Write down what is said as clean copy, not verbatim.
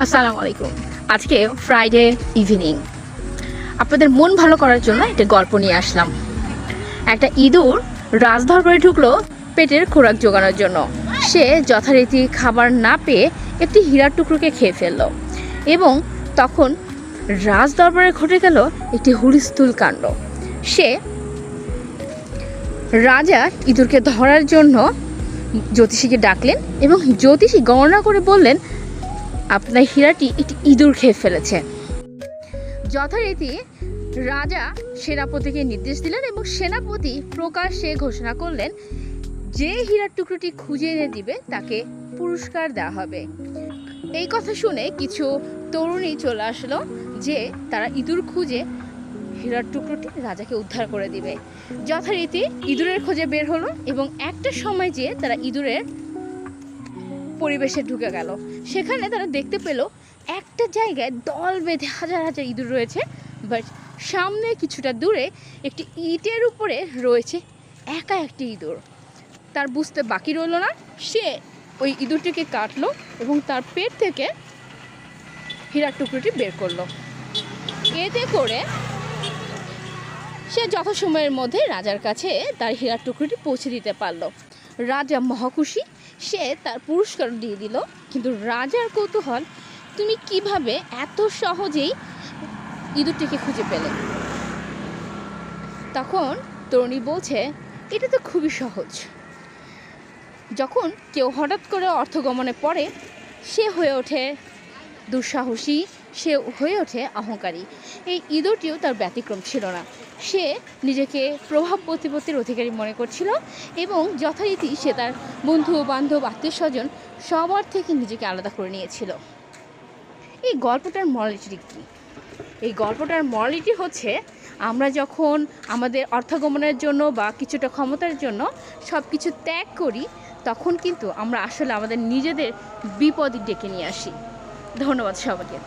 আসসালামু আলাইকুম। আজকে ফ্রাইডে ইভিনিং, আপনাদের মন ভালো করার জন্য একটা গল্প নিয়ে আসলাম। একটা ইঁদুর রাজদরবারে ঢুকলো পেটের খোরাক জোগানোর জন্য। সে যথারীতি খাবার না পেয়ে একটি হীরার টুকরোকে খেয়ে ফেললো এবং তখন রাজদরবারে ঘটে গেল একটি হুলস্থুল কাণ্ড। সে রাজা ইঁদুরকে ধরার জন্য জ্যোতিষীকে ডাকলেন এবং জ্যোতিষী গণনা করে বললেন, আপনার হীরাটি একটি ইঁদুর খেয়ে ফেলেছে। যথারীতি রাজা সেনাপতিকে নির্দেশ দিলেন এবং সেনাপতি প্রকাশ্যে ঘোষণা করলেন, যে হীরার টুকরোটি খুঁজে এনে দিবে তাকে পুরস্কার দেওয়া হবে। এই কথা শুনে কিছু তরুণী চলে আসলো যে তারা ইঁদুর খুঁজে হীরার টুকরোটি রাজাকে উদ্ধার করে দিবে। যথারীতি ইঁদুরের খোঁজে বের হলো এবং একটা সময় যেয়ে তারা ইঁদুরের পরিবেশে ঢুকে গেল। সেখানে তারা দেখতে পেল একটা জায়গায় দল বেঁধে হাজার হাজার ইঁদুর রয়েছে, বাট সামনে কিছুটা দূরে একটি ইটের উপরে রয়েছে একা একটি ইঁদুর। তার বুঝতে বাকি রইল না, সে ওই ইঁদুরটিকে কাটলো এবং তার পেট থেকে হীরার টুকরোটি বের করলো। এতে করে সে যথাসময়ের মধ্যে রাজার কাছে তার হীরার টুকরোটি পৌঁছে দিতে পারলো। রাজা মহাখুশি, সে তার পুরস্কার দিয়ে দিল। কিন্তু রাজার কৌতূহল, তুমি কিভাবে এত সহজেই ইঁদুরটিকে খুঁজে পেলে? তখন তরুণী বলছে, এটা তো খুবই সহজ। যখন কেউ হঠাৎ করে অর্থগমনে পড়ে, সে হয়ে ওঠে দুঃসাহসী, সে হয়ে ওঠে অহংকারী। এই ইঁদুরটিও তার ব্যতিক্রম ছিল না। সে নিজেকে প্রভাব প্রতিপত্তির অধিকারী মনে করছিল এবং যথারীতি সে তার বন্ধু বান্ধব আত্মীয় স্বজন সবার থেকে নিজেকে আলাদা করে নিয়েছিল। এই গল্পটার মরালিটি কী? এই গল্পটার মরালিটি হচ্ছে, আমরা যখন আমাদের অর্থগমনের জন্য বা কিছুটা ক্ষমতার জন্য সব কিছু ত্যাগ করি, তখন কিন্তু আমরা আসলে আমাদের নিজেদের বিপদ ডেকে নিয়ে আসি। ধন্যবাদ সবাইকে।